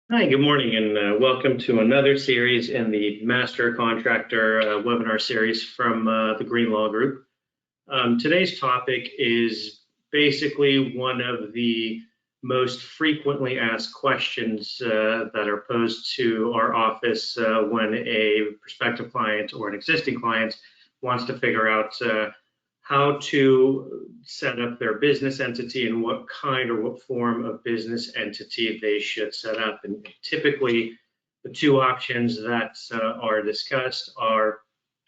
Hi, good morning, and welcome to another series in the Master Contractor webinar series from the Green Law Group. Today's topic is basically one of the most frequently asked questions that are posed to our office when a prospective client or an existing client wants to figure out how to set up their business entity and what kind or what form of business entity they should set up. And typically, the two options that are discussed are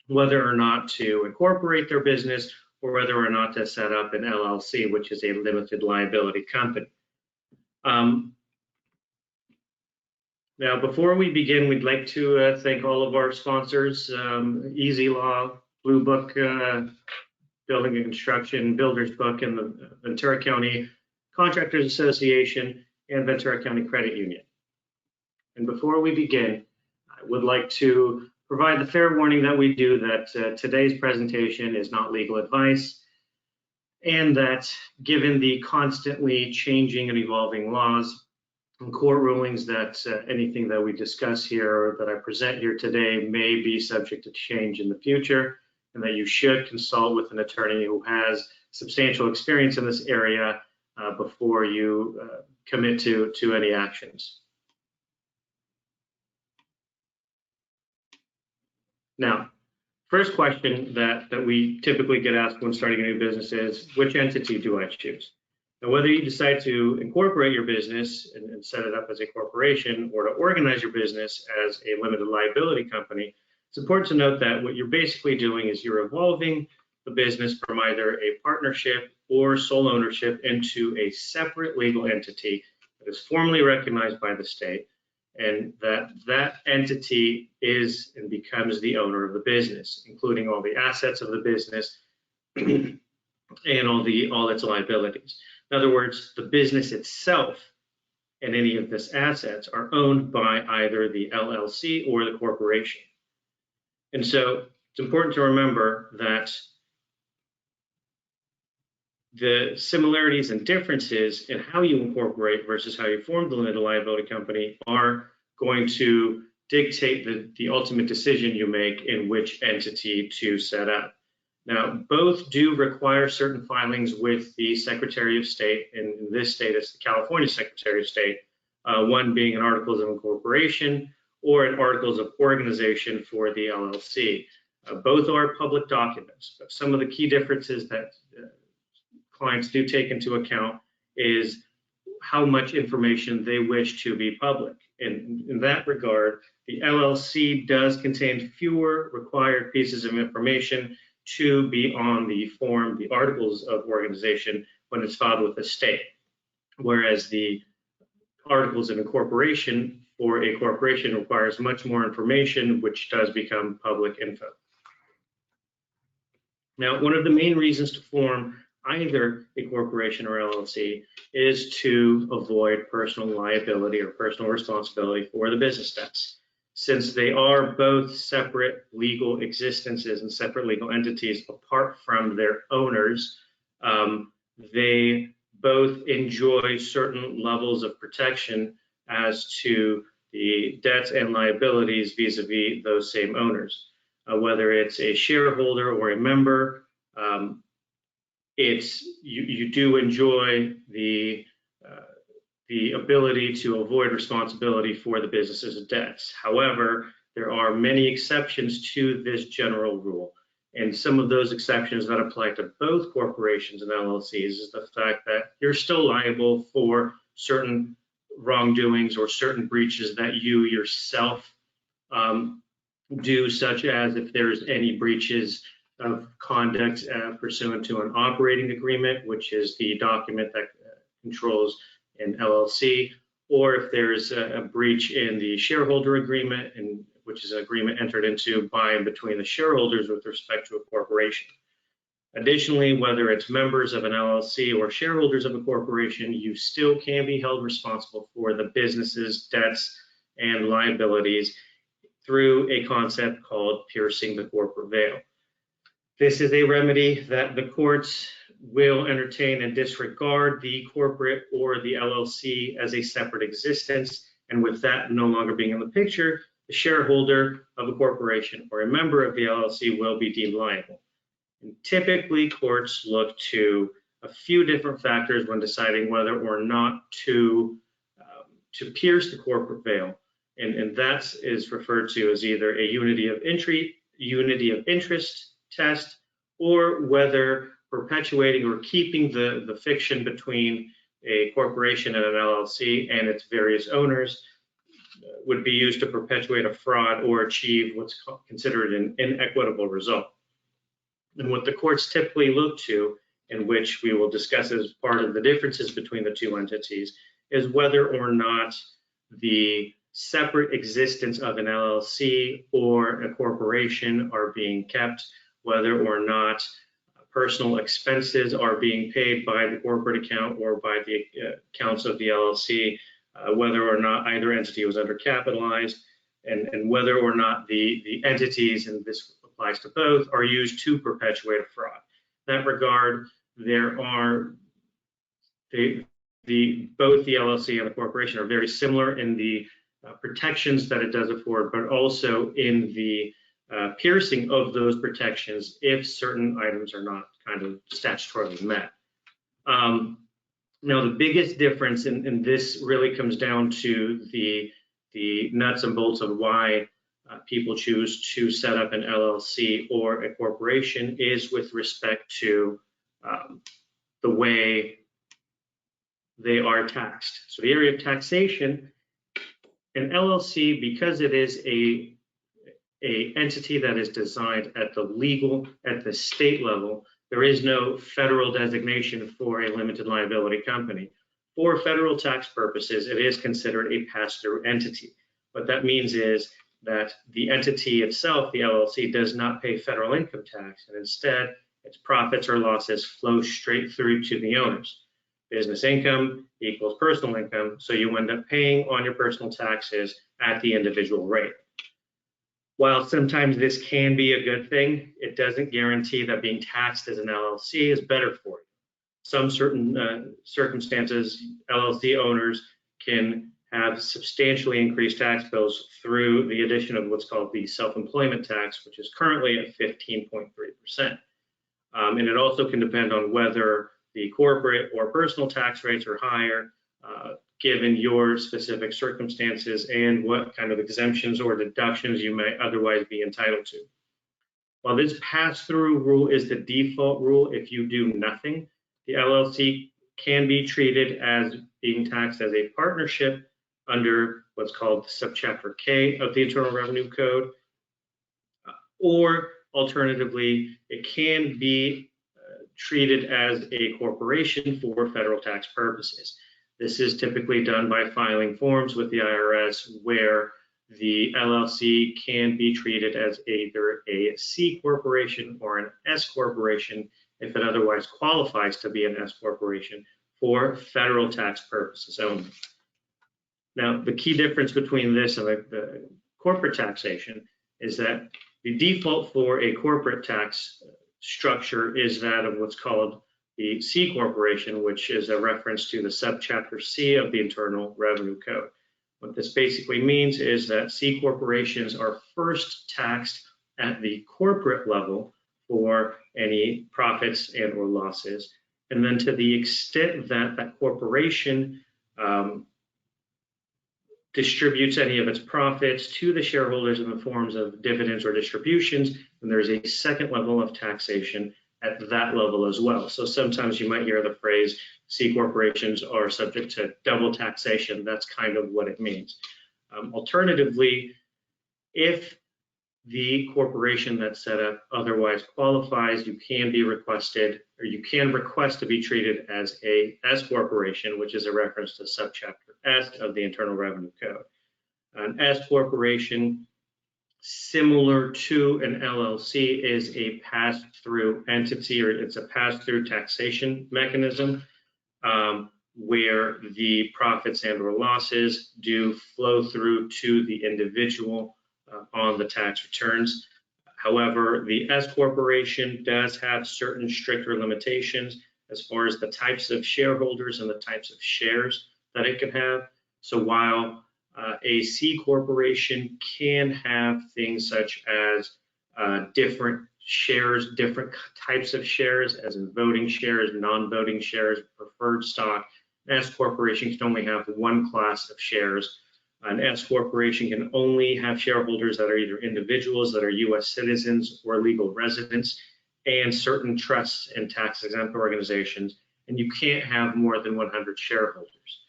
whether or not to incorporate their business or whether or not to set up an LLC, which is a limited liability company. Now, before we begin, we'd like to thank all of our sponsors, Easy Law, Blue Book, Building and Construction, Builders Book, and the Ventura County Contractors Association and Ventura County Credit Union. And before we begin, I would like to provide the fair warning that we do that today's presentation is not legal advice, and that given the constantly changing and evolving laws and court rulings, that anything that we discuss here or that I present here today may be subject to change in the future, and that you should consult with an attorney who has substantial experience in this area before you commit to any actions. Now, first question that we typically get asked when starting a new business is, which entity do I choose? Now, whether you decide to incorporate your business and set it up as a corporation or to organize your business as a limited liability company, it's important to note that what you're basically doing is you're evolving the business from either a partnership or sole ownership into a separate legal entity that is formally recognized by the state, and that entity is and becomes the owner of the business, including all the assets of the business and all its liabilities. In other words, the business itself and any of its assets are owned by either the LLC or the corporation. And so it's important to remember that the similarities and differences in how you incorporate versus how you form the limited liability company are going to dictate the ultimate decision you make in which entity to set up. Now, both do require certain filings with the Secretary of State, and in this state, it's the California Secretary of State, one being an Articles of Incorporation or an Articles of Organization for the LLC. Both are public documents, but some of the key differences that clients do take into account is how much information they wish to be public. And in that regard, the LLC does contain fewer required pieces of information to be on the form, the Articles of Organization, when it's filed with the state, whereas the Articles of Incorporation for a corporation requires much more information, which does become public info. Now, one of the main reasons to form either a corporation or LLC is to avoid personal liability or personal responsibility for the business debts. Since they are both separate legal existences and separate legal entities apart from their owners, they both enjoy certain levels of protection as to the debts and liabilities vis-a-vis those same owners. Whether it's a shareholder or a member, you do enjoy the ability to avoid responsibility for the business's debts. However, there are many exceptions to this general rule. And some of those exceptions that apply to both corporations and LLCs is the fact that you're still liable for certain wrongdoings or certain breaches that you yourself do, such as if there's any breaches of conduct pursuant to an operating agreement, which is the document that controls an LLC, or if there's a breach in the shareholder agreement, which is an agreement entered into by and between the shareholders with respect to a corporation. Additionally, whether it's members of an LLC or shareholders of a corporation, you still can be held responsible for the business's debts and liabilities through a concept called piercing the corporate veil. This is a remedy that the courts will entertain and disregard the corporate or the LLC as a separate existence And with that no longer being in the picture, the shareholder of a corporation or a member of the LLC will be deemed liable. And typically, courts look to a few different factors when deciding whether or not to pierce the corporate veil, and that is referred to as either a unity of interest test, or whether perpetuating or keeping the fiction between a corporation and an LLC and its various owners would be used to perpetuate a fraud or achieve what's considered an inequitable result. And what the courts typically look to, and which we will discuss as part of the differences between the two entities, is whether or not the separate existence of an LLC or a corporation are being kept, whether or not personal expenses are being paid by the corporate account or by the accounts of the LLC, whether or not either entity was undercapitalized, and whether or not the entities, and this applies to both, are used to perpetuate a fraud. In that regard, there are both the LLC and the corporation are very similar in the protections that it does afford, but also in the piercing of those protections if certain items are not kind of statutorily met. Now, the biggest difference in this really comes down to the nuts and bolts of why people choose to set up an LLC or a corporation is with respect to the way they are taxed. So the area of taxation, an LLC, because it is a entity that is designed at the state level, there is no federal designation for a limited liability company. For federal tax purposes, it is considered a pass-through entity. What that means is that the entity itself, the LLC, does not pay federal income tax, and instead its profits or losses flow straight through to the owners. Business income equals personal income, so you end up paying on your personal taxes at the individual rate. While sometimes this can be a good thing, it doesn't guarantee that being taxed as an LLC is better for you. Some certain circumstances, LLC owners can have substantially increased tax bills through the addition of what's called the self-employment tax, which is currently at 15.3%. And it also can depend on whether the corporate or personal tax rates are higher, given your specific circumstances and what kind of exemptions or deductions you may otherwise be entitled to. While this pass-through rule is the default rule, if you do nothing, the LLC can be treated as being taxed as a partnership under what's called subchapter K of the Internal Revenue Code, or alternatively, it can be treated as a corporation for federal tax purposes. This is typically done by filing forms with the IRS where the LLC can be treated as either a C corporation or an S corporation if it otherwise qualifies to be an S corporation for federal tax purposes only. Now, the key difference between this and the corporate taxation is that the default for a corporate tax structure is that of what's called the C corporation, which is a reference to the subchapter C of the Internal Revenue Code. What this basically means is that C corporations are first taxed at the corporate level for any profits and or losses. And then to the extent that that corporation distributes any of its profits to the shareholders in the forms of dividends or distributions, then there's a second level of taxation at that level as well. So sometimes you might hear the phrase C corporations are subject to double taxation. That's kind of what it means. Alternatively, if the corporation that's set up otherwise qualifies, you can be requested, or you can request to be treated as a S corporation, which is a reference to subchapter S of the Internal Revenue Code. An S corporation, similar to an LLC, is a pass-through entity, or it's a pass-through taxation mechanism where the profits and or losses do flow through to the individual on the tax returns. However, the S corporation does have certain stricter limitations as far as the types of shareholders and the types of shares that it can have. So while A C corporation can have things such as different shares, different types of shares, as in voting shares, non-voting shares, preferred stock. An S corporation can only have one class of shares. An S corporation can only have shareholders that are either individuals that are U.S. citizens or legal residents, and certain trusts and tax-exempt organizations. And you can't have more than 100 shareholders.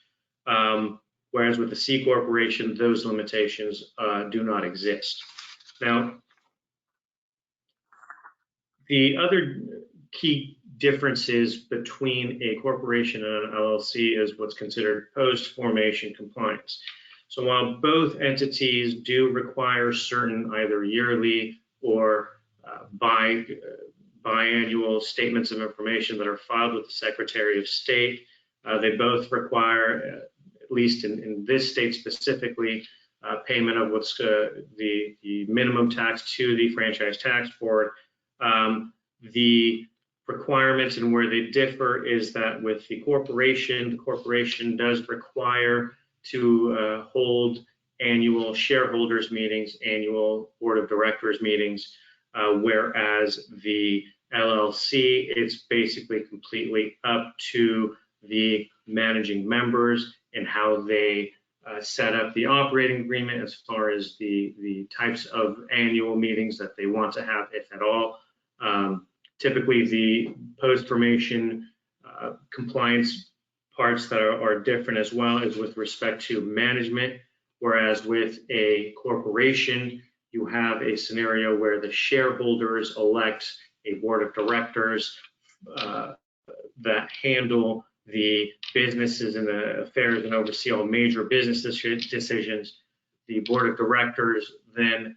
Whereas with the C corporation, those limitations do not exist. Now, the other key differences between a corporation and an LLC is what's considered post-formation compliance. So while both entities do require certain either yearly or biannual statements of information that are filed with the Secretary of State, they both require, at least in this state specifically, payment of what's the minimum tax to the Franchise Tax Board. The requirements and where they differ is that with the corporation does require to hold annual shareholders meetings, annual board of directors meetings, whereas the LLC, it's basically completely up to the managing members and how they set up the operating agreement as far as the types of annual meetings that they want to have, if at all. Typically, the post-formation compliance parts that are different as well is with respect to management, whereas with a corporation, you have a scenario where the shareholders elect a board of directors that handle the businesses and the affairs and oversee all major business decisions. The board of directors then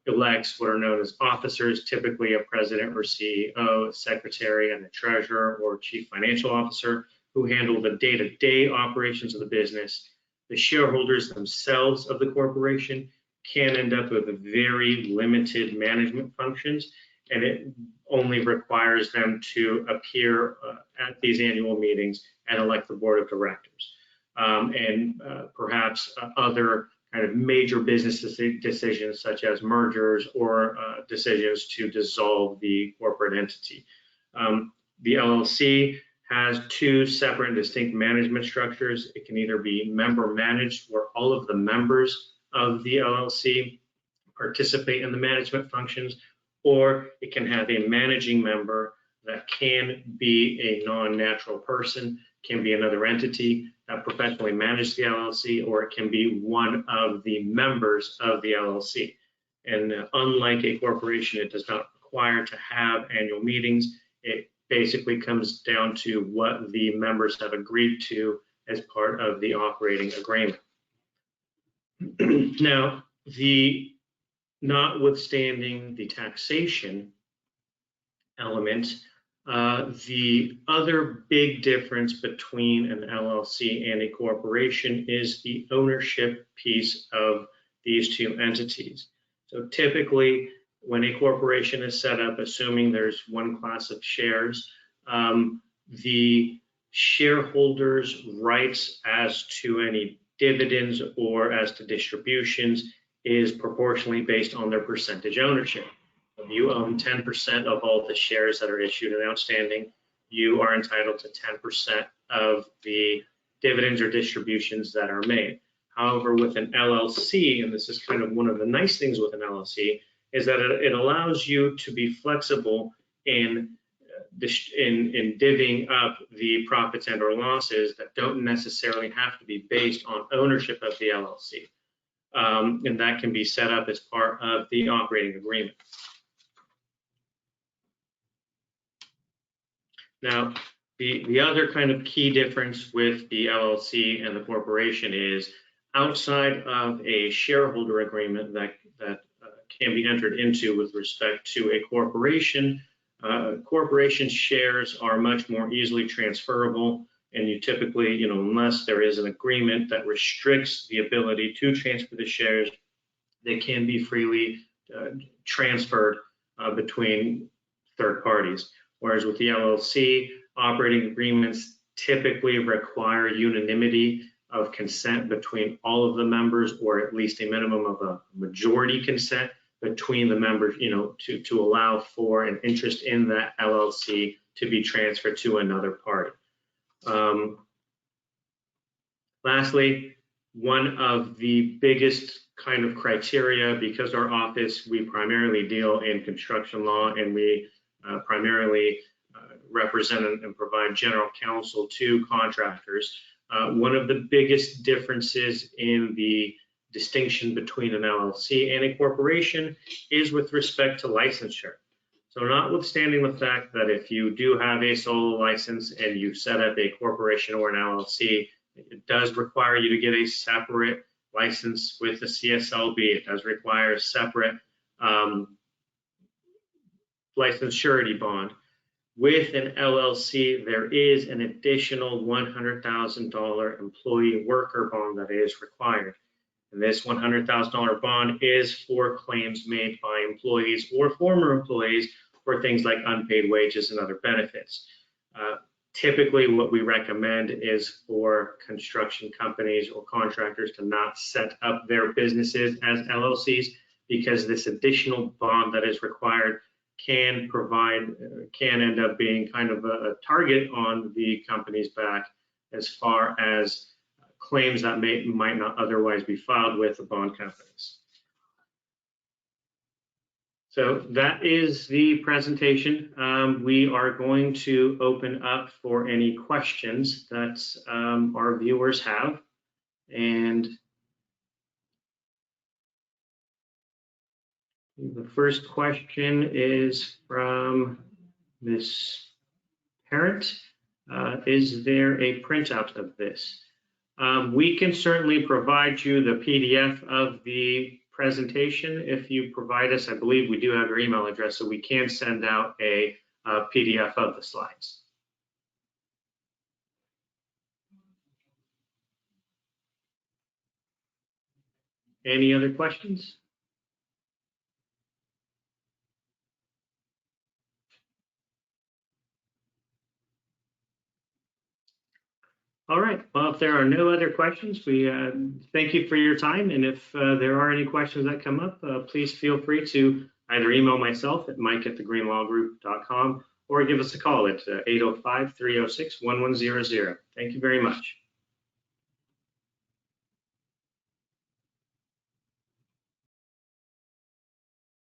elects what are known as officers, typically a president or CEO, a secretary, and a treasurer or chief financial officer, who handle the day-to-day operations of the business. The shareholders themselves of the corporation can end up with very limited management functions, and it only requires them to appear at these annual meetings and elect the board of directors. And perhaps other kind of major business decisions such as mergers or decisions to dissolve the corporate entity. The LLC has two separate and distinct management structures. It can either be member managed, where all of the members of the LLC participate in the management functions, or it can have a managing member that can be a non-natural person, can be another entity that professionally manages the LLC, or it can be one of the members of the LLC. And unlike a corporation, it does not require to have annual meetings. It basically comes down to what the members have agreed to as part of the operating agreement. Now, notwithstanding the taxation element, the other big difference between an LLC and a corporation is the ownership piece of these two entities. So typically, when a corporation is set up, assuming there's one class of shares, the shareholders' rights as to any dividends or as to distributions is proportionally based on their percentage ownership. If you own 10% of all the shares that are issued and outstanding, you are entitled to 10% of the dividends or distributions that are made. However, with an LLC, and this is kind of one of the nice things with an LLC, is that it allows you to be flexible in divvying up the profits and or losses that don't necessarily have to be based on ownership of the LLC. And that can be set up as part of the operating agreement. Now, the other kind of key difference with the LLC and the corporation is outside of a shareholder agreement that can be entered into with respect to a corporation. Corporation shares are much more easily transferable, and you typically, unless there is an agreement that restricts the ability to transfer the shares, they can be freely transferred between third parties. Whereas with the LLC, operating agreements typically require unanimity of consent between all of the members, or at least a minimum of a majority consent between the members, to allow for an interest in that LLC to be transferred to another party. Lastly, one of the biggest kind of criteria, because our office, we primarily deal in construction law, and we primarily represent and provide general counsel to contractors. One of the biggest differences in the distinction between an LLC and a corporation is with respect to licensure. So notwithstanding the fact that if you do have a solo license and you set up a corporation or an LLC, it does require you to get a separate license with the CSLB. It does require a separate license surety bond. With an LLC, there is an additional $100,000 employee worker bond that is required. And this $100,000 bond is for claims made by employees or former employees for things like unpaid wages and other benefits. Typically, what we recommend is for construction companies or contractors to not set up their businesses as LLCs, because this additional bond that is required can end up being kind of a target on the company's back as far as claims that might not otherwise be filed with the bond companies. So that is the presentation. We are going to open up for any questions that our viewers have. And the first question is from Ms. Parent. Is there a printout of this? We can certainly provide you the PDF of the presentation if you provide us. I believe we do have your email address, so we can send out a PDF of the slides. Any other questions? All right, well, if there are no other questions, we thank you for your time. And if there are any questions that come up, please feel free to either email myself at mike@thegreenlawgroup.com or give us a call at 805-306-1100. Thank you very much.